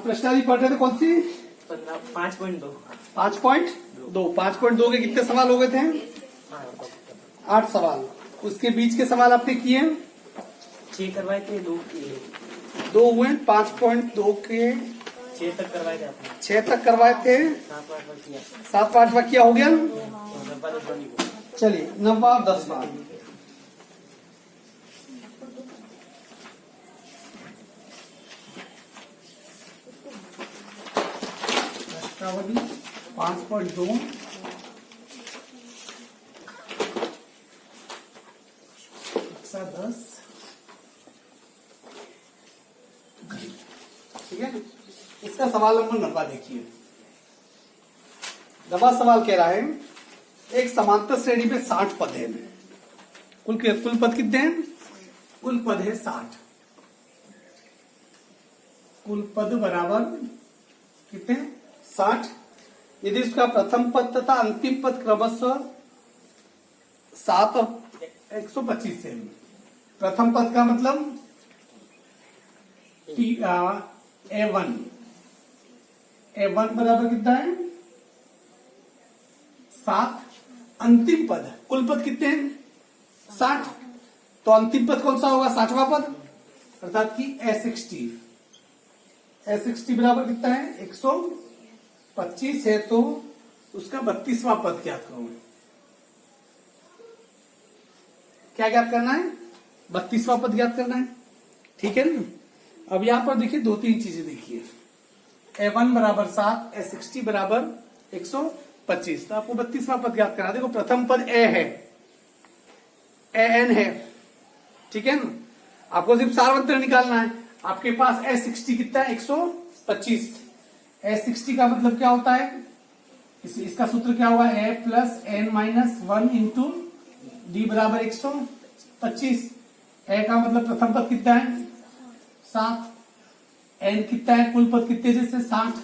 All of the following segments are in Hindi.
प्रश्नावली पढ़ रहे थे कौन सी? 5.2। 5.2। 5.2 के कितने सवाल हो गए थे? 8 सवाल। उसके बीच के सवाल आपने किए? 6 करवाए थे, 2 किए। 2 हुए। 5.2 के 6 तक करवाए थे आपने। 6 तक करवाए थे। 7 किया। 7 किया हो गया। तो चलिए 9वां 10वां। प्रश्नावली 5.2 10। ठीक है, इसका सवाल नंबर 9 देखिए। 9वां सवाल कह रहा है एक समांतर श्रेणी में 60 पद हैं। कुल पद कितने हैं? कुल पद है 60। कुल पद बराबर कितने? 60। यदि उसका प्रथम पद तथा अंतिम पद क्रमशः 7 और 125 है। प्रथम पद का मतलब A1 बराबर कितना है? 7। अंतिम पद, कुल पद कितने हैं? 60। तो अंतिम पद कौन सा होगा? 60वां पद, अर्थात कि A60। A60 बराबर कितना है? 125 है, तो उसका 32वां पद ज्ञात करो। क्या ज्ञात करना है? 32वां पद ज्ञात करना है। ठीक है ना? अब यहां पर देखिए 2-3 चीजें देखिए। A1 बराबर 7, A60 बराबर 125। तो आपको 32वां पद ज्ञात करना। देखो प्रथम पद A है, AN है। ठीक है ना? आपको सिर्फ सार्वत्र निकालना है। आपके पास A60 कितना है? 125। A60 का मतलब क्या होता है? इसका सूत्र क्या हुआ? A plus N minus 1 into D बराबर 125। A का मतलब प्रथम पद कितना है? 7। N कितना है? कुल पद कितने जैसे 60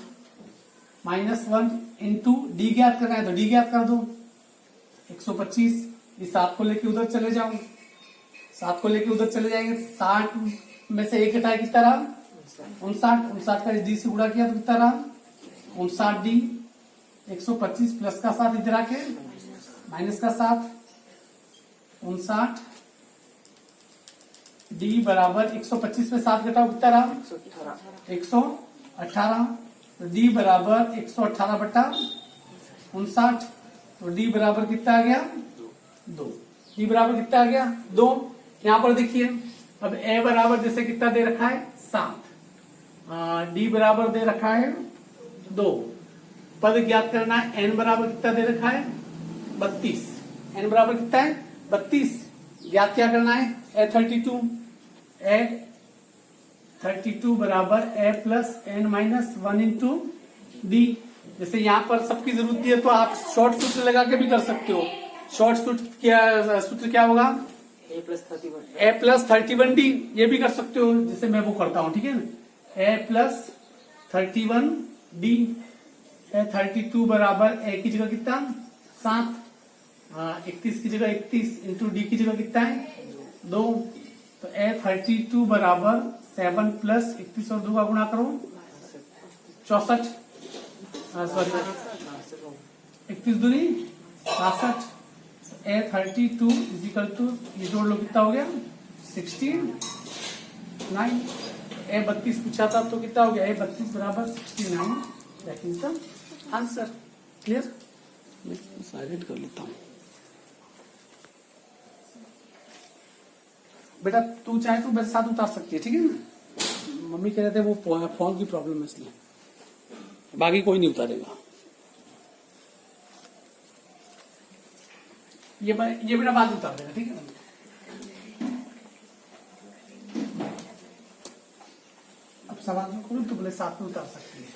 माइनस 1 इंटू D ज्ञात करना है, तो D ज्ञात कर दो 125। इस 7 को लेके उधर चले जाओ, 7 को लेके उधर चले जाएंगे। 60 में से 1 घटाए कितना रहा? 59 का D से गुणा किया तो कितना रहा? 59D। 125 प्लस का 7 इधर आके माइनस का 7। 59 D बराबर 125 में 7 घटाओ कितना रहा? 118। तो D बराबर 118 बटा 59। तो D बराबर कितना आ गया? 2। D बराबर कितना आ गया? 2। यहां पर देखिए अब A बराबर जैसे कितना दे रखा है? 7। D बराबर दे रखा है 2। पद ज्ञात करना है। N बराबर कितना दे रखा है? 32। N बराबर कितना है? 32। ज्ञात क्या करना है? A32। A32 बराबर A plus N minus 1 into D। जैसे यहाँ पर सबकी जरूरत है तो आप शॉर्ट सूत्र लगा के भी कर सकते हो। शॉर्ट सूत्र क्या होगा? A plus 31। A plus 31D। ये भी कर सकते हो, जैसे मैं वो करता हूँ। ठीक है ना? A plus 31D। A32 बराबर A की जगह कितना? 7। 31 की जगह 31 इंटू D की जगह कितना है? 2। तो A32 बराबर 7 प्लस 31 और 2 का गुणा करो 64। सॉरी 31 दूनी 62। A32 इजिकल टू ये जोड़ लो कितना हो गया? 69। A32 पूछा था तो कितना हो गया? A32 बराबर 69। That is the answer. Clear? मैं साइलेंट कर लेता हूँ। बेटा तू चाहे तो मेरे साथ उतार सकती है। ठीक है ना? मम्मी कह रहे थे वो फोन की प्रॉब्लम है इसलिए, बाकी कोई नहीं उतारेगा। ये बेटा बाद उतार देगा। ठीक है ना? अब सवाल में करूँ तो बोले साथ में उतार सकती है,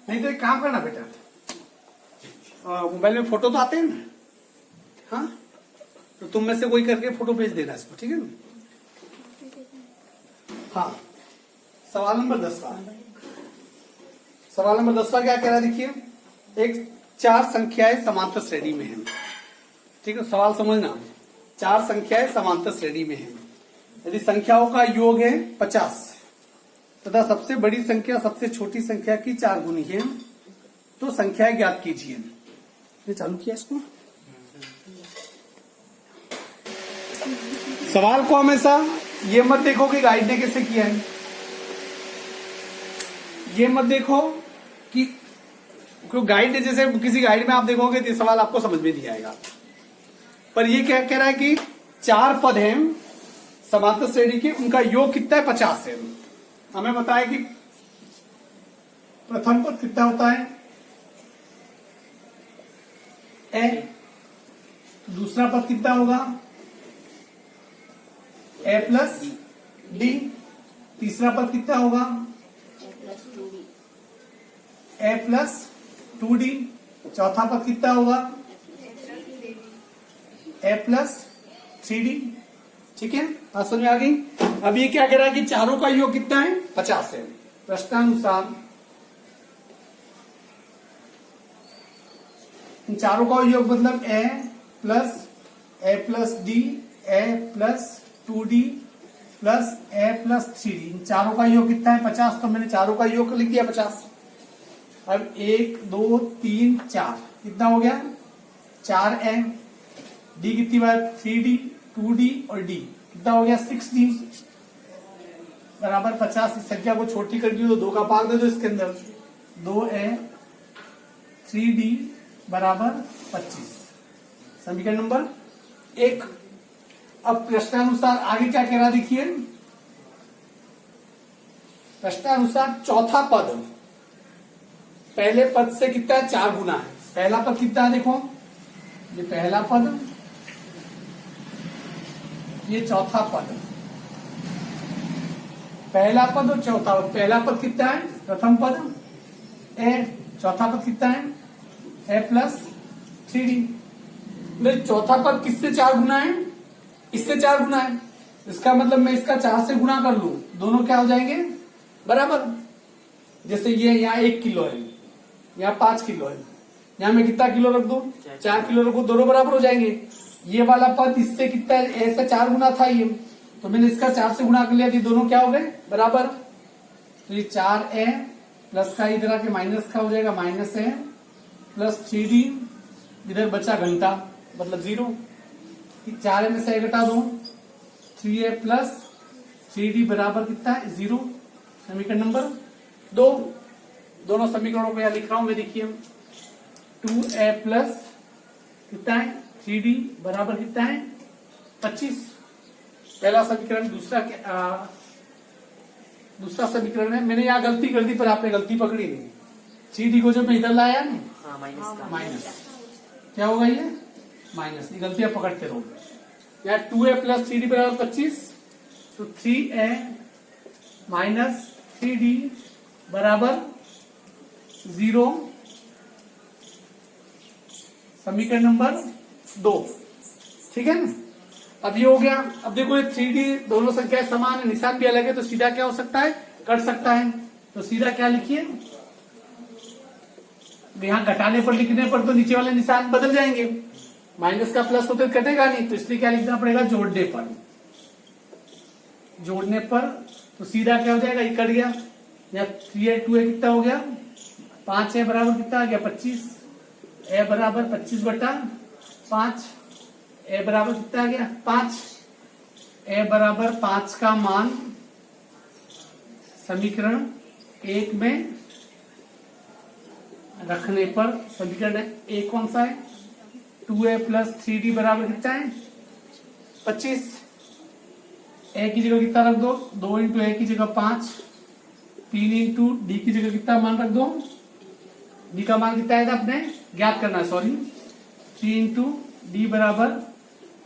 नहीं तो एक काम करना बेटा, मोबाइल में फोटो तो आते हैं ना? हाँ, तो तुम में से कोई करके फोटो भेज देना इसको। ठीक है ना? हाँ, सवाल नंबर 10 का। सवाल नंबर 10 क्या कह रहा है? देखिए एक 4 संख्याएं समांतर श्रेणी में हैं। ठीक है, सवाल समझना। 4 संख्याएं समांतर श्रेणी में हैं। यदि संख्याओं का योग है 50, तथा सबसे बड़ी संख्या सबसे छोटी संख्या की 4 गुनी है तो संख्याएं ज्ञात कीजिए। ये चालू किया इसको। सवाल को हमेशा ये मत देखो कि गाइड ने कैसे किया है, ये मत देखो कि गाइड जैसे किसी गाइड में आप देखोगे तो सवाल आपको समझ में नहीं आएगा। पर ये क्या कह रहा है कि 4 पद हैं समांतर श्रेणी के, उनका योग कितना है 50 है। हमें बताया कि प्रथम पद कितना होता है ए, दूसरा पद कितना होगा ए प्लस डी, तीसरा पद कितना होगा ए प्लस 2d, चौथा पद कितना होगा ए प्लस 3d। ठीक है, बात समझ में आ गई। अब ये क्या कह रहा है कि चारों का योग कितना है 50 है। प्रश्नानुसार इन चारों का योग मतलब ए प्लस डी, ए प्लस 2d प्लस ए प्लस 3d, इन चारों का योग कितना है 50। तो मैंने चारों का योग लिख दिया 50। अब 1 2 3 4 कितना हो गया 4a, डी कितनी बार 3d 2d और d कितना हो गया 6d बराबर 50। इस संख्या को छोटी कर दियो तो 2 का भाग दे दो इसके अंदर, 2a 3d बराबर 25, समीकरण नंबर 1। अब प्रश्नानुसार आगे क्या कह रहा देखिए, प्रश्नानुसार चौथा पद पहले पद से कितना है 4 गुना है। पहला पद कितना है देखो, ये पहला पद, ये चौथा पद, पहला पद और चौथा पद। पहला पद कितना है प्रथम पद ए, चौथा पद कितना है ए प्लस 3d। चौथा पद किससे 4 गुना है, इससे 4 गुना है। इसका मतलब मैं इसका 4 से गुना कर लू, दोनों क्या हो जाएंगे बराबर। जैसे ये यहाँ 1 किलो है, यहाँ 5 किलो है, यहाँ मैं कितना किलो रख दू 4 किलो रखू, दोनों बराबर हो जाएंगे। ये वाला पद इससे कितना है, ऐसा 4 गुना था ये, तो मैंने इसका 4 से गुना कर लिया, दोनों क्या हो गए बराबर। तो ये 4a प्लस का इधर आके माइनस का हो जाएगा -a प्लस 3d, इधर बचा घंटा मतलब 0, 4a में से घटा दो 3a प्लस 3d बराबर कितना है 0, समीकरण नंबर 2। दोनों समीकरणों को यहां लिख रहा हूं मैं, देखिए 2a प्लस कितना है 3d बराबर कितना है 25, पहला समीकरण। दूसरा समीकरण है, मैंने यहाँ गलती कर दी पर आपने गलती पकड़ी नहीं। 3d को जब मैं इधर लाया ना माइनस, क्या होगा ये माइनस, ये गलतियां पकड़ते रहो। यहाँ 2a प्लस 3d बराबर 25, तो 3a माइनस 3d बराबर 0, समीकरण नंबर 2। ठीक है ना, अब ये हो गया। अब देखो ये 3d दोनों संख्याएं समान है, निशान भी अलग है, तो सीधा क्या हो सकता है कट सकता है। तो सीधा क्या लिखिए, यहाँ घटाने पर लिखने पर तो नीचे वाले निशान बदल जाएंगे, माइनस का प्लस होते तो कटेगा नहीं, तो इसलिए क्या लिखना पड़ेगा जोड़ने पर। जोड़ने पर तो सीधा क्या हो जाएगा, ये कट गया, या 3a 2a कितना हो गया 5a बराबर कितना आ गया 25, a बराबर 25/5, a बराबर कितना आ गया 5, a बराबर 5 का मान समीकरण 1 में रखने पर, समीकरण 1 कौन सा है 2a प्लस 3d बराबर कितना है 25, a की जगह कितना रख दो 2 इंटू a की जगह 5, 3 इंटू d की जगह कितना मान रख दो, d का मान कितना है अपने ज्ञात करना है, सॉरी 3 इंटू d बराबर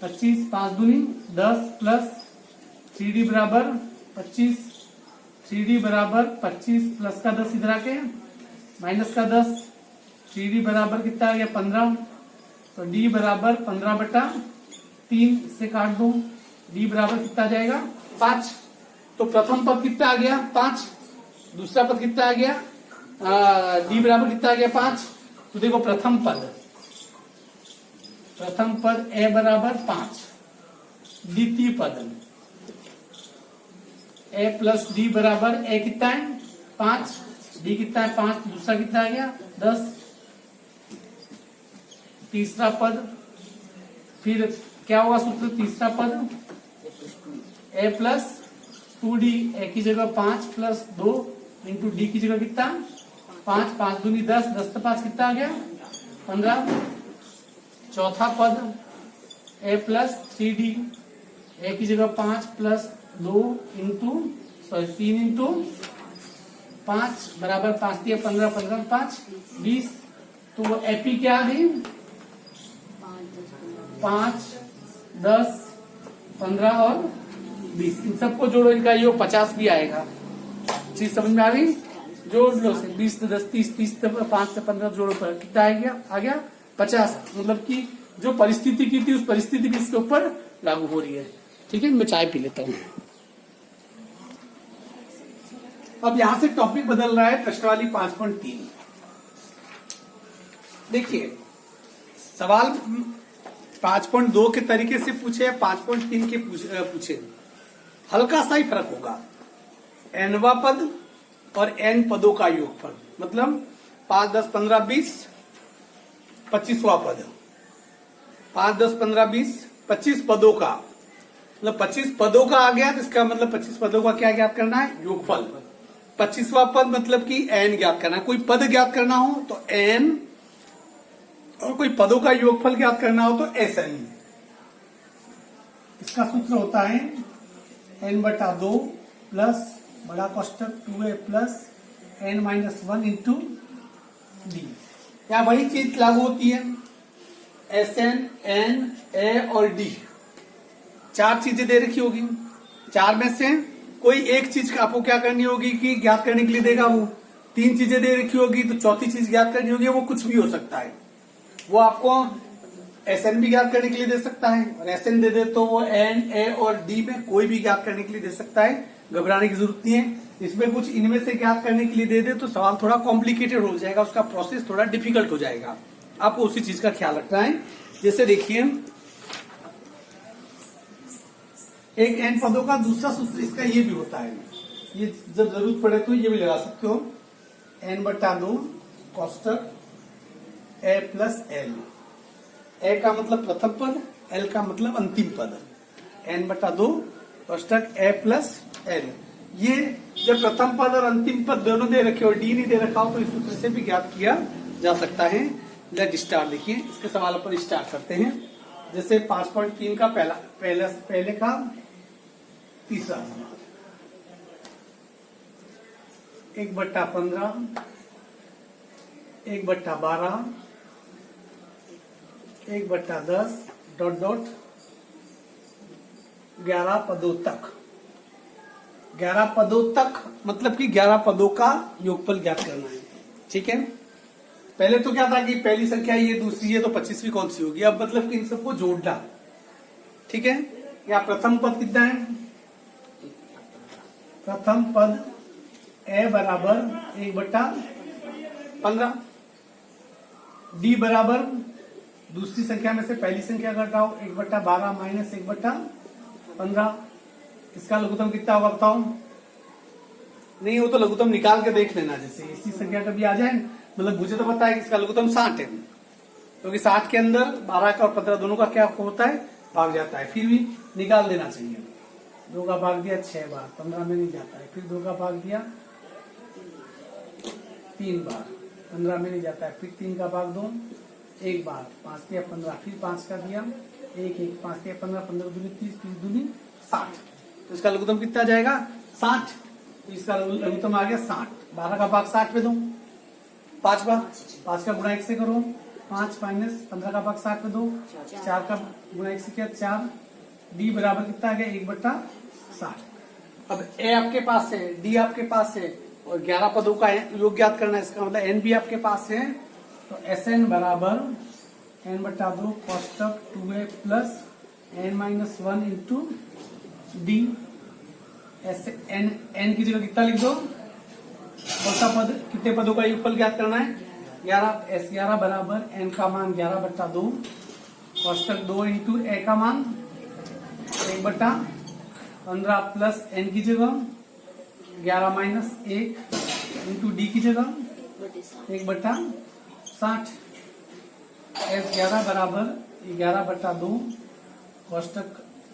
25, 5 दूनी 10 प्लस 3d बराबर 25, 3d बराबर 25 प्लस का 10 इधर आके माइनस का 10, 3d बराबर कितना आ गया 15, तो d बराबर 15/3 से काट दो, d बराबर कितना आ जाएगा 5। तो प्रथम पद कितना आ गया 5, दूसरा पद कितना आ गया d बराबर कितना आ गया 5। तो देखो प्रथम पद a बराबर 5, द्वितीय पद ए प्लस डी बराबर ए कितना है 5, डी कितना है 5, दूसरा कितना आ गया 10, तीसरा पद, फिर क्या होगा सूत्र तीसरा पद ए प्लस 2d, ए की जगह 5 प्लस 2 इंटू डी की जगह कितना 5, 5 दूनी 10, 10 तो 5 कितना आ गया 15, चौथा पद ए प्लस 3d, ए की जगह 5 प्लस 2 इंटू 3 इंटू 5 बराबर 5 दिया 15, 15 5 20, तो एपी क्या है 5, 10, 15 और 20, इन सबको जोड़ो, इनका योग 50 भी आएगा। चीज समझ में आ गई, जोड़ लो से 20 से 10 30, 30 से 5 से 15 जोड़ो पर कितना आ गया 50, मतलब कि जो परिस्थिति की थी उस परिस्थिति भी इसके ऊपर लागू हो रही है। ठीक है, मैं चाय पी लेता हूँ। अब यहां से टॉपिक बदल रहा है प्रश्न वाली 5.3। देखिए सवाल 5.2 के तरीके से पूछे, 5.3 के पूछे, हल्का सा ही फर्क होगा। एनवा पद और एन पदों का योगफल, मतलब 5, 10, 15, 20, 25वां पद, 5, 10, 15, 20, 25 पदों का, मतलब 25 पदों का आ गया, तो इसका मतलब 25 पदों का क्या ज्ञात करना है योगफल। 25वां पद मतलब कि एन ज्ञात करना है, कोई पद ज्ञात करना हो तो एन, और कोई पदों का योगफल ज्ञात करना हो तो एस एन। इसका सूत्र होता है n/2 प्लस बड़ा कोष्टक 2a plus n-1 into D. यहाँ वही चीज लागू होती है, एस एन, एन, ए और डी, 4 चीजें दे रखी होगी, 4 में से कोई एक चीज का आपको क्या करनी होगी कि ज्ञात करने के लिए देगा वो, 3 चीजें दे रखी होगी तो चौथी चीज ज्ञात करनी होगी, वो कुछ भी हो सकता है, वो आपको एस एन भी ज्ञात करने के लिए दे सकता है, और एस एन दे तो वो एन, ए और डी में कोई भी ज्ञात करने के लिए दे सकता है, घबराने की जरूरत नहीं है। इसमें कुछ इनमें से ज्ञात करने के लिए दे तो सवाल थोड़ा कॉम्प्लिकेटेड हो जाएगा, उसका प्रोसेस थोड़ा डिफिकल्ट हो जाएगा, आपको उसी चीज का ख्याल रखना है। जैसे देखिए एक एन पदों का दूसरा सूत्र इसका ये भी होता है, ये जब जरूरत पड़े तो ये भी लगा सकते हो, n/2 कोष्टक ए प्लस एल, ए का मतलब प्रथम पद, एल का मतलब अंतिम पद, n/2 कोष्टक ए प्लस एल। ये जब प्रथम पद और अंतिम पद दोनों दे रखे हो, डी नहीं दे रखा हो, तो इस सूत्र से भी ज्ञात किया जा सकता है। लेट स्टार्ट, देखिए इसके सवालों पर स्टार्ट करते हैं। जैसे 5.3 का पहले का तीसरा सवाल, 1/15, 1/12, 1/10 ... 11 पदों तक, 11 पदों तक मतलब कि 11 पदों का योगफल ज्ञात करना है। ठीक है, पहले तो क्या था कि पहली संख्या ये, दूसरी है, तो 25वीं कौन सी होगी, अब मतलब कि इन सबको जोड़ना। ठीक है, या प्रथम पद कितना है, प्रथम पद ए बराबर 1/15, डी बराबर दूसरी संख्या में से पहली संख्या घटाओ 1/12 माइनस 1/15, इसका लघुत्तम कितना होगा बताओ, नहीं हो तो लघुत्तम निकाल के देख लेना, जैसे इसी संख्या का भी आ जाए, मतलब मुझे तो पता है कि इसका लघुत्तम 60 है, क्योंकि 60 के अंदर 12 का और 15 दोनों का क्या होता है भाग जाता है, फिर भी निकाल देना चाहिए। 2 का भाग दिया 6 बार, 15 में नहीं जाता है, फिर 2 का भाग दिया 3 बार, 15 में नहीं जाता है, फिर 3 का भाग 2 1 बार, 5 दिया 15, फिर 5 का दिया 1 1, 5 दिया 15, 15 दूनी 30, 30 दूनी 60, तो इसका लघुत्तम कितना जाएगा 60, तो इसका लघुत्तम आ गया 60। 12 का भाग 60 पे दो 5 बार, 5 का गुणा 1 से करो 5 माइनस 15 का भाग 60 पे दो 4 का गुणा 1 से किया 4, डी बराबर कितना आ गया 1/60। अब ए आपके पास है, डी आपके पास है, और 11 पदों का योग ज्ञात करना है, इसका मतलब एन भी आपके पास है, तो एस एन बराबर n/2 कोष्टक 2a plus n-1 into D. S N की जगह कितना लिख दो, कौन पद, कितने पदों का योगफल ज्ञात करना है 11, एस 11 बराबर एन का मान 11/2 कोष्टक 2 इंटू ए का मान 1/15 प्लस एन की जगह 11 माइनस 1 इंटू डी की जगह 1/60। S11 बराबर 11/2 कोष्टक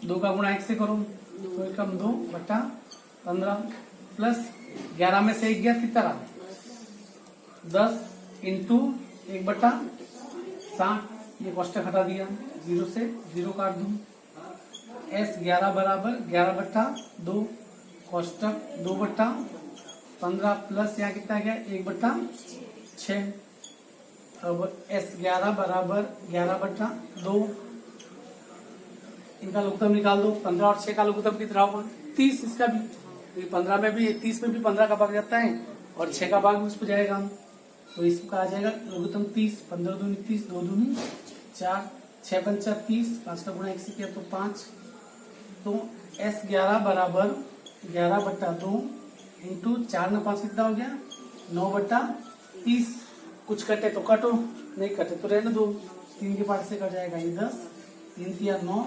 2 का गुणा 1 से करो तो एकम 2/15 प्लस 11 में से 1 गया कितना रहा 10 इंटू 1/60। ये कोष्टक हटा दिया 0 से 0 काट दूं। S11 बराबर 11/2 कोष्टक 2/15 प्लस यहाँ कितना गया 1/6। अब S11 बराबर 11/2 इनका लघुत्तम निकाल दो। 15 और 6 का लघुत्तम कितना होगा 30। इसका भी 15 में भी 30 में भी 15 का भाग जाता है और 6 का भाग उस पर जाएगा। तो इसका आ जाएगा लघुत्तम 30। 15 दूनी 30, 2 दूनी 4, 6 पंचा 30, 5 का गुणा 1 से किया तो 5। तो S11 बराबर 11/2 इंटू 4 में 5 कितना हो गया 9/30। कुछ कटे तो कटो, नहीं कटे तो रहने दो। 3 के पार्ट से कट जाएगा ये 10, 3 तिया 9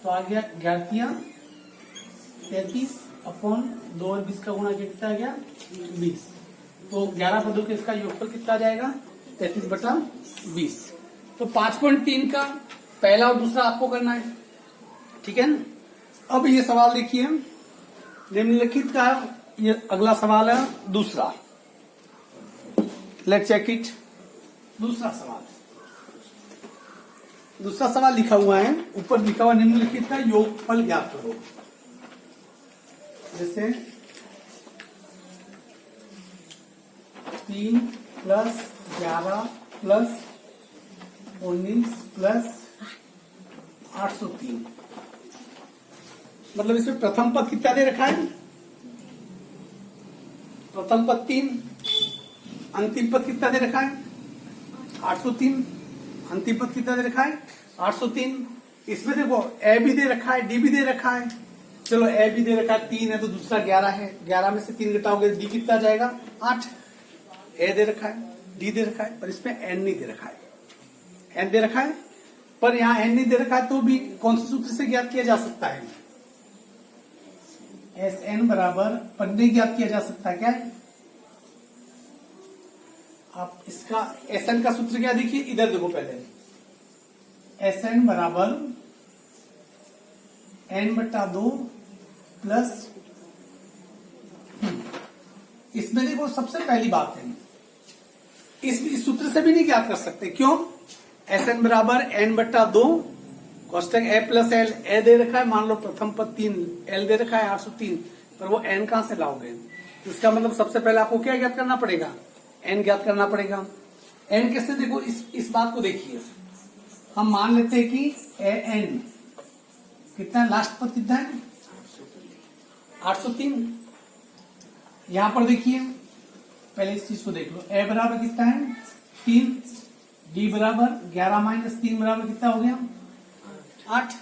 तो आ गया 11 तिया 33 अपॉन 2 और 20 का गुणा कितना आ गया 20। तो 11 पदों के इसका योगफल कितना आ जाएगा 33/20। तो 5.3 का पहला और दूसरा आपको करना है, ठीक है ना। अब ये सवाल देखिए निम्नलिखित का, ये अगला सवाल है दूसरा। Let's check it. दूसरा सवाल लिखा हुआ है, ऊपर लिखा हुआ निम्नलिखित का योगफल ज्ञात करो। जैसे 3 प्लस 11 प्लस 19 प्लस 803। मतलब इसमें प्रथम पद कितना दे रखा है, प्रथम पद 3, अंतिम पद कितना दे रखा है 803। अंतिम पद कितना दे रखा है 803। इसमें देखो ए भी दे रखा है, डी भी दे रखा है। चलो ए भी दे रखा है 3 है तो दूसरा 11 है, 11 में से 3 घटाओगे डी कितना जाएगा 8। ए दे रखा है, डी दे रखा है, पर इसमें एन नहीं दे रखा है। एन दे रखा है पर यहाँ एन नहीं दे रखा है, तो भी कौन से सूत्र से ज्ञात किया जा सकता है एस एन बराबर पन्ने ज्ञात किया जा सकता है। क्या है आप इसका एस एन का सूत्र क्या देखिए, इधर देखो पहले एस एन बराबर n/2 प्लस इसमें देखो सबसे पहली बात है इस सूत्र से भी नहीं ज्ञात कर सकते। क्यों, एस एन बराबर n/2 कोष्टक ए प्लस एल। ए दे रखा है, मान लो प्रथम पद 3, एल दे रखा है 803, पर वो एन कहां से लाओगे। इसका मतलब सबसे पहले आपको क्या ज्ञात करना पड़ेगा, एन ज्ञात करना पड़ेगा। एन कैसे, देखो इस बात को देखिए, हम मान लेते हैं कि ए एन कितना है, लास्ट पद कितना है 803। यहां पर देखिए पहले इस चीज को देख लो, ए बराबर कितना है 3, डी बराबर 11 माइनस 3 बराबर कितना हो गया 8।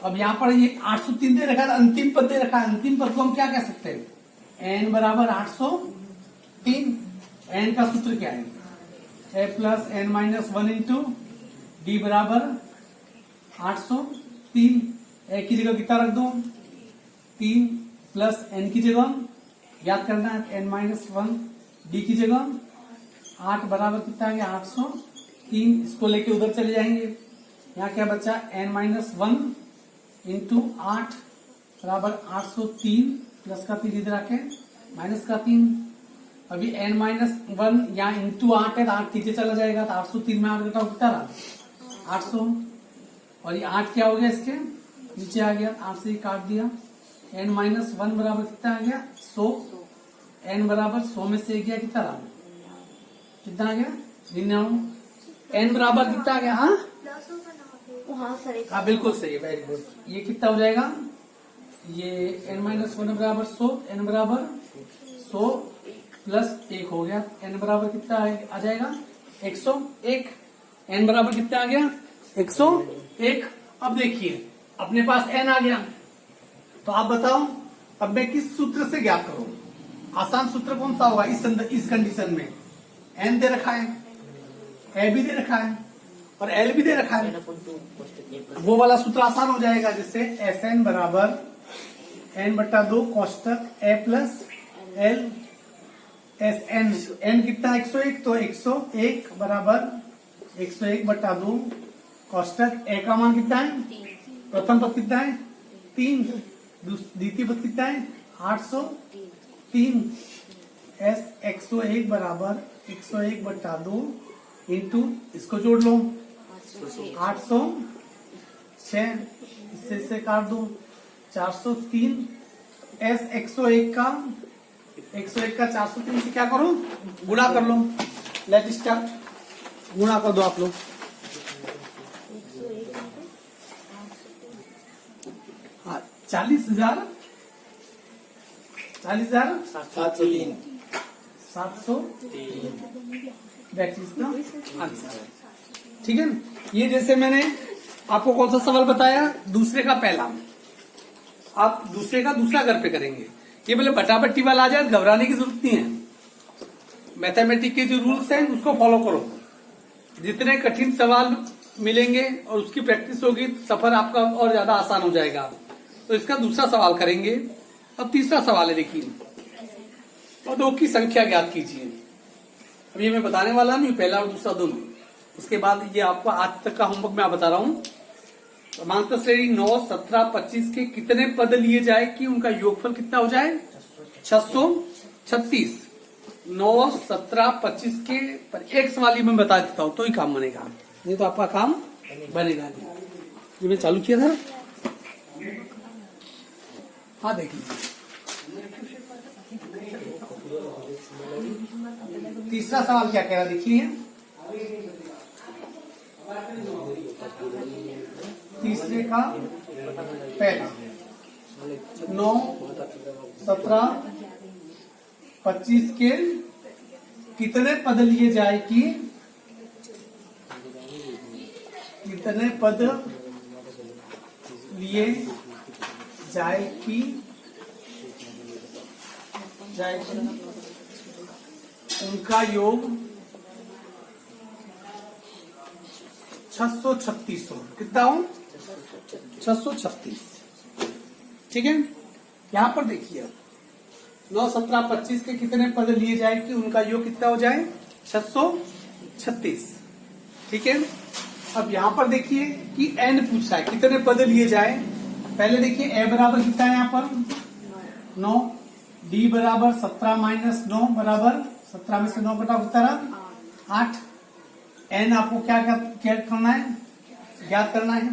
अब यहां पर ये 803 दे रखा है, अंतिम पद दे रखा है। अंतिम पद को हम क्या कह सकते हैं, एन बराबर 803। एन का सूत्र क्या है, a plus n minus 1 into d बराबर 803। ए की जगह कितना रख दो 3 प्लस एन की जगह याद करना है एन माइनस 1, डी की जगह 8 बराबर कितना आ गया 803। इसको लेके उधर चले जाएंगे, यहाँ क्या बचा n माइनस 1 इंटू 8 बराबर 803 प्लस का 3 इधर आके माइनस का 3। अभी n माइनस 1 यहाँ इंटू 8 है तो 8 नीचे चला जाएगा तो 803 में 8 घटाओ कितना रहा 800। और ये 8 क्या हो गया इसके नीचे आ गया, 8 से ही काट दिया। n माइनस 1 बराबर कितना आ गया 100। n बराबर 100 में से गया कितना रहा, कितना आ गया 99। n बराबर कितना आ गया, हाँ बिल्कुल सही है, वेरी गुड। ये कितना हो जाएगा, ये n माइनस 1 बराबर 100, n बराबर 100 प्लस 1 हो गया। n बराबर कितना आ जाएगा 101। n बराबर कितना आ गया 101। अब देखिए अपने पास n आ गया, तो आप बताओ अब मैं किस सूत्र से ज्ञात करूं। आसान सूत्र कौन सा होगा इस कंडीशन में, n दे रखा है, ए भी दे रखा है और एल भी दे रखा है, वो वाला सूत्र आसान हो जाएगा, जिससे एस एन बराबर n/2 कोष्टक a plus l S n, n कितना 101, तो 101 बराबर 101 बटा 2 कोष्टक ए का मान कितना है, प्रथम पद कितना है 3, द्वितीय पद कितना है 803, एस 101 बराबर 101 बटा 2 इंटू इसको जोड़ लो 806, इससे काट दो 403, एस 101 का 403 से क्या करो गुणा कर लो, लेट स्टार्ट, गुणा कर दो आप लोग, हाँ 40,000 703 दैट इज द आंसर। ठीक है ना, ये जैसे मैंने आपको कौन सा सवाल बताया, दूसरे का पहला, आप दूसरे का दूसरा घर पे करेंगे, ये बोले बटाबट्टी वाला आ जाए घबराने की जरूरत नहीं है, मैथमेटिक्स के जो रूल्स हैं उसको फॉलो करो, जितने कठिन सवाल मिलेंगे और उसकी प्रैक्टिस होगी सफर आपका और ज्यादा आसान हो जाएगा। तो इसका दूसरा सवाल करेंगे। अब तीसरा सवाल है, देखिए, पदों की संख्या ज्ञात कीजिए। अब ये मैं बताने वाला हूं, पहला और दूसरा दोनों, उसके बाद ये आपको आज तक का होमवर्क मैं बता रहा हूँ। समांतर श्रेणी 9, 17, 25 के कितने पद लिए जाए कि उनका योगफल कितना हो जाए 636। 9, 17, 25 के पर एक सवाल ही मैं बता देता हूँ तो ही काम बनेगा, नहीं तो आपका काम बनेगा नहीं। ये मैं चालू किया था, हाँ देखिए तीसरा सवाल क्या कह रहा देखिए, तीसरे का पहला 9, 17, 25 के कितने पद लिए जाए कि कितने पद लिए जाए कि उनका योग 636 हो, कितना हो 636। ठीक है, यहां पर देखिए 9, 17, 25 के कितने पद लिए जाए कि उनका योग कितना हो जाए 636। ठीक है, अब यहां पर देखिए कि n पूछा है कितने पद लिए जाए। पहले देखिए a बराबर कितना है यहाँ पर 9, d बराबर 17 माइनस 9 बराबर 17 में से 9 घटा कितना रहा 8। n आपको क्या करना है, ज्ञात करना है।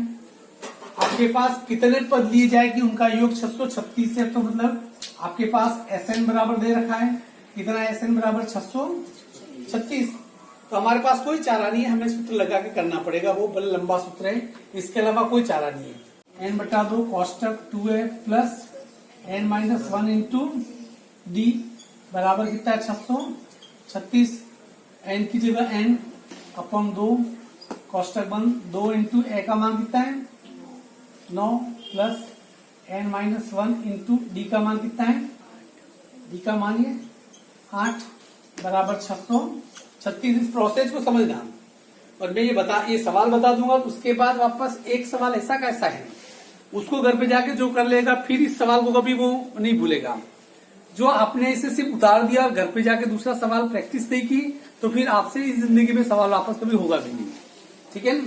आपके पास कितने पद लिए जाए कि उनका योग 636 है, तो मतलब आपके पास Sn बराबर दे रखा है, कितना है Sn बराबर 636। तो हमारे पास कोई चारा नहीं है, हमें सूत्र लगा के करना पड़ेगा, वो बड़ा लंबा सूत्र है, इसके अलावा कोई चारा नहीं है। n बटा 2 कोष्टक 2a plus n minus 1 into d बराबर कितना है 636। n की जगह n अपॉन 2 कोष्टक बंद 2 इंटू ए का मान कितना है 9 plus n minus 1 into D का मान कितना है, डी का मान ये 8 बराबर 636। इस प्रोसेस को समझना, और मैं ये सवाल बता दूंगा, उसके बाद वापस एक सवाल ऐसा कैसा है उसको घर पे जाके जो कर लेगा फिर इस सवाल को कभी वो नहीं भूलेगा। जो आपने इसे सिर्फ उतार दिया और घर पे जाके दूसरा सवाल प्रैक्टिस नहीं की तो फिर आपसे इस जिंदगी में सवाल वापस कभी होगा भी नहीं। ठीक है ना,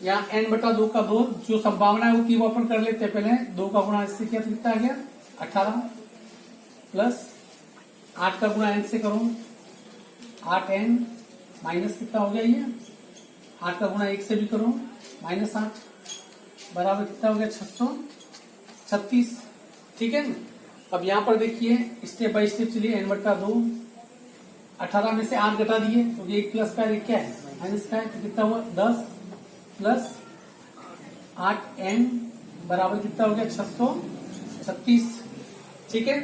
यहाँ n बटा 2 का 2 जो संभावना है वो अपन कर लेते हैं। पहले 2 का गुणा इससे किया तो कितना आ गया 18 प्लस 8 का गुणा n से करो 8n माइनस कितना हो गया, ये 8 का गुणा 1 से भी करो माइनस 8 बराबर कितना हो गया 636। ठीक है ना, अब यहाँ पर देखिए स्टेप बाय स्टेप चलिए। n बटा 2 18 में से 8 घटा दिए तो ये 1 प्लस का क्या है माइनस का है, तो कितना हुआ 10 प्लस 8n बराबर कितना हो गया 636। ठीक है,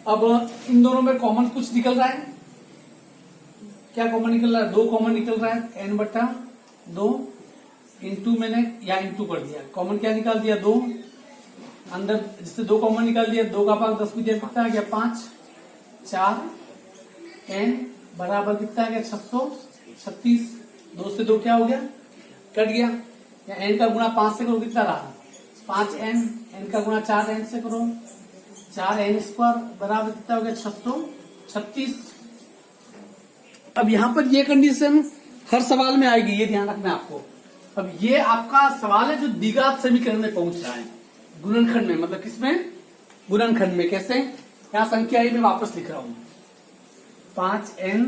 अब इन दोनों में कॉमन कुछ निकल रहा है, क्या कॉमन निकल रहा है 2 कॉमन निकल रहा है। n बटा 2 इंटू मैंने यहाँ इंटू कर दिया, कॉमन क्या निकाल दिया 2, अंदर जिससे 2 कॉमन निकाल दिया 2 का भाग 10 भी दिया कितना आ गया 5 4 n बराबर कितना आ गया 636। 2 से 2 क्या हो गया कट गया, या n का गुणा 5 से करो कितना रहा 5n, n का गुणा 4n से करो 4n² बराबर कितना हो गया 636। अब यहाँ पर ये कंडीशन हर सवाल में आएगी, ये ध्यान रखना है आपको। अब ये आपका सवाल है जो द्विघात समीकरण में पहुंच रहा है, गुणनखंड में, मतलब किसमें, गुणनखंड में। कैसे, यहाँ संख्या ही मैं वापस लिख रहा हूं, 5n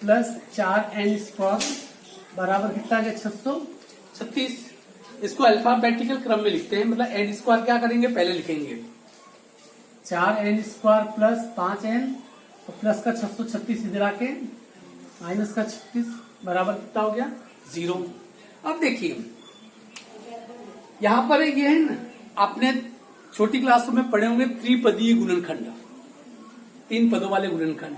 प्लस 4n² बराबर कितना आ गया 636। इसको अल्फाबेटिकल क्रम में लिखते हैं, मतलब n² क्या करेंगे, पहले लिखेंगे 4n² प्लस 5n और प्लस का 636 इधर आके माइनस का 36 बराबर कितना हो गया 0। अब देखिए यहां पर ये है ना, आपने छोटी क्लासों में पढ़े होंगे त्रिपदीय गुणनखंड, 3 पदों वाले गुणनखंड।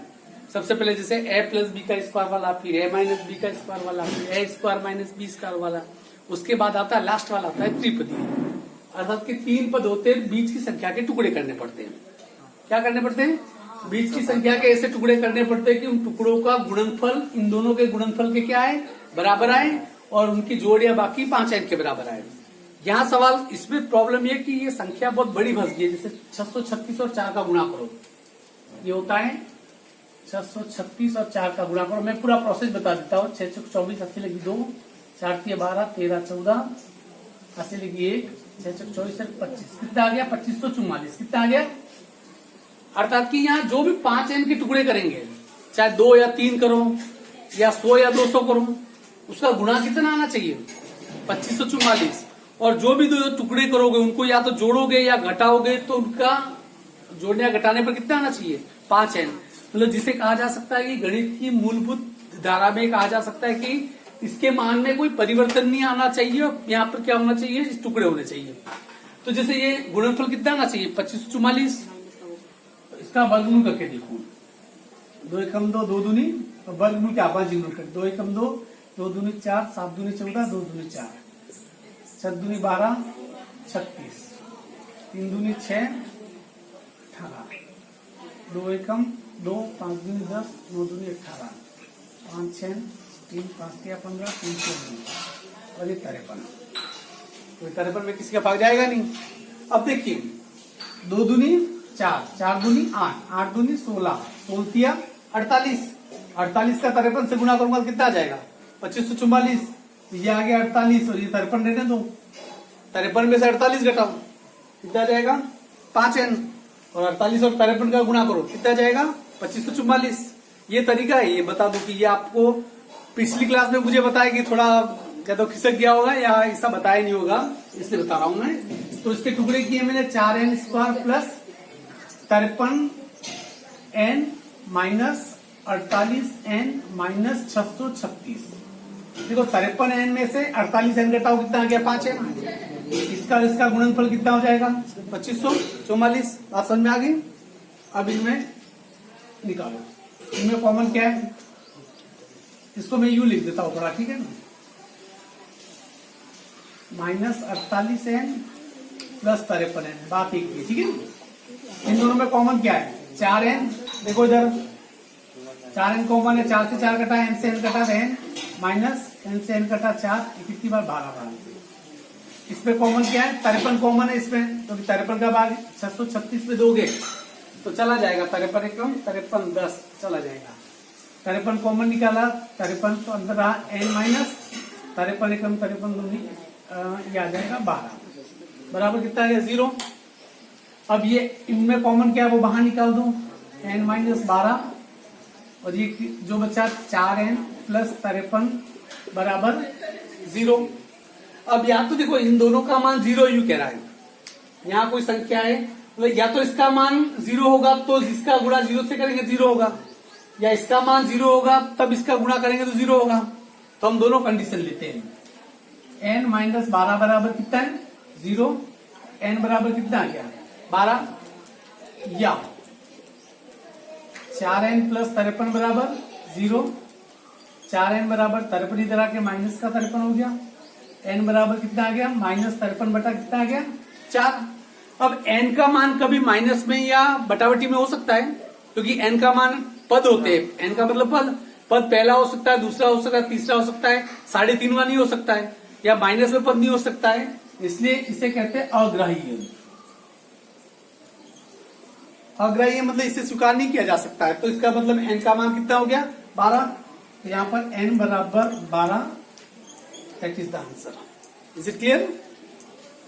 सबसे पहले जैसे a प्लस बी का स्क्वायर वाला, फिर a माइनस बी का स्क्वायर वाला, फिर a square minus B square वाला, उसके बाद आता है लास्ट वाला आता है त्रिपदीय, अर्थात कि 3 पद होते हैं, बीच की संख्या के टुकड़े करने पड़ते हैं। क्या करने पड़ते हैं, बीच की संख्या के ऐसे टुकड़े करने पड़ते हैं कि उन टुकड़ों का गुणनफल इन दोनों के गुणनफल के क्या आए, बराबर आए, और उनकी जोड़ या बाकी 5n के बराबर आए। यहाँ सवाल इसमें प्रॉब्लम ये कि ये संख्या बहुत बड़ी फंस गई है, जैसे 636 और 4 का गुणा करो, ये होता है 636 और 4 का गुणा करो। मैं पूरा प्रोसेस बता देता हूँ। 6 चौक 24, 80 लगी 2, 4 तिया 12, 13 14, 80 लगी 1, 6 चौक 24 25, कितना आ गया 2544। कितना आ गया, अर्थात कि यहाँ जो भी 5n के टुकड़े करेंगे, चाहे 2 या 3 करो या 100 या 200 करो, उसका गुणा कितना आना चाहिए 2544। और जो भी 2 टुकड़े करोगे उनको या तो जोड़ोगे या घटाओगे तो उनका जोड़ने या घटाने पर कितना आना चाहिए 5n। मतलब जिसे कहा जा सकता है कि गणित की मूलभूत धारा में कहा जा सकता है कि इसके मान में कोई परिवर्तन नहीं आना चाहिए, यहाँ पर क्या होना चाहिए, टुकड़े होने चाहिए। तो जैसे ये गुणनफल कितना आना चाहिए 2544, इसका वर्गमूल करके देखो, 2 एकम 2, 2 दूनी, और वर्गमूल क्या 5 गुना कर, 2 एकम 2, 2 दूनी 4, 7 दूनी 14, 2 दूनी 4, 7 दूनी 12, 36, 3 दूनी 6, 18, 2 एकम 2, 5 दूनी 10, 9 दूनी 18, 5 6, 3 5 3 15, 3 6 और ये 53। तो 53 में किसी का भाग जाएगा नहीं। अब देखिए 2 दूनी 4, 4 दूनी 8, 8 दूनी 16, 16 तिया 48, 48 का 53 से गुणा करूंगा कितना आ जाएगा 2544। ये आ गया 48 और ये 53 रहने दो, 53 में से 48 घटाओ कितना आ जाएगा 5n, और 48 और 53 का गुणा करो कितना आ जाएगा 2544। ये तरीका है, ये बता दो कि ये आपको पिछली क्लास में मुझे बताया कि थोड़ा या तो खिसक गया होगा या ऐसा बताया नहीं होगा, इसलिए बता रहा हूं मैं। तो इसके टुकड़े किए मैंने 4n² plus 53n minus 48n minus 636। देखो 53n में से 48n घटाओ कितना आ गया 5n, इसका गुणनफल कितना हो जाएगा 2544। बात समझ में आ गई। अब इनमें निकालो, इनमें कॉमन क्या है, इसको मैं यू लिख देता हूं थोड़ा, ठीक है ना, माइनस 48n प्लस 53n, बात एक ही, ठीक है। इन दोनों में कॉमन क्या है 4n, देखो इधर 4n कॉमन है, 4 से 4 कटा, n से n कटा n, माइनस n से n कटा 4, कितनी बार 12 बार। इसमें कॉमन क्या है 53 कॉमन है इसमें, तो 53 का भाग 636 में दोगे तो चला जाएगा 53 एकम 53 10 चला जाएगा। 53 कॉमन निकाला, 53 तो अंदर रहा n माइनस 53 एकम 53 दूनी, ये आ जाएगा 12 बराबर कितना आ गया 0। अब ये इनमें कॉमन क्या है वो बाहर निकाल दो, n माइनस 12 और ये जो बचा 4n प्लस 53 बराबर 0। अब या तो देखो इन दोनों का मान 0 यू कह रहा है, यहाँ कोई संख्या है मतलब या तो इसका मान 0 होगा तो इसका गुणा 0 से करेंगे 0 होगा, या इसका मान 0 होगा तब इसका गुणा करेंगे तो 0 होगा। तो हम दोनों कंडीशन लेते हैं। n माइनस 12 बराबर कितना है 0, n बराबर कितना आ गया 12, या 4n प्लस 53 बराबर 0, 4n बराबर 53 इधर आके माइनस का 53 हो गया, n बराबर कितना आ गया माइनस 53 बटा कितना आ गया 4। अब n का मान कभी माइनस में या बटाबटी में हो सकता है, क्योंकि n का मान पद होते हैं, n का मतलब पद पहला हो सकता है, दूसरा हो सकता है, तीसरा हो सकता है, 3.5वां नहीं हो सकता है, या माइनस में पद नहीं हो सकता है, इसलिए इसे कहते हैं अग्राह्य। अग्राह्य मतलब इसे स्वीकार नहीं किया जा सकता है, तो इसका मतलब n का मान कितना हो गया 12। तो यहाँ पर n बराबर 12, that is the answer. Is it clear?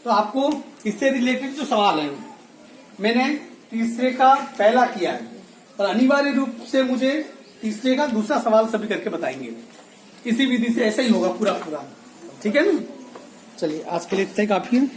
तो आपको इससे रिलेटेड जो सवाल है मैंने तीसरे का पहला किया है, और अनिवार्य रूप से मुझे तीसरे का दूसरा सवाल सभी करके बताएंगे। इसी विधि से ऐसा ही होगा पूरा पूरा, ठीक है ना। चलिए आज के लिए इतना ही काफी है।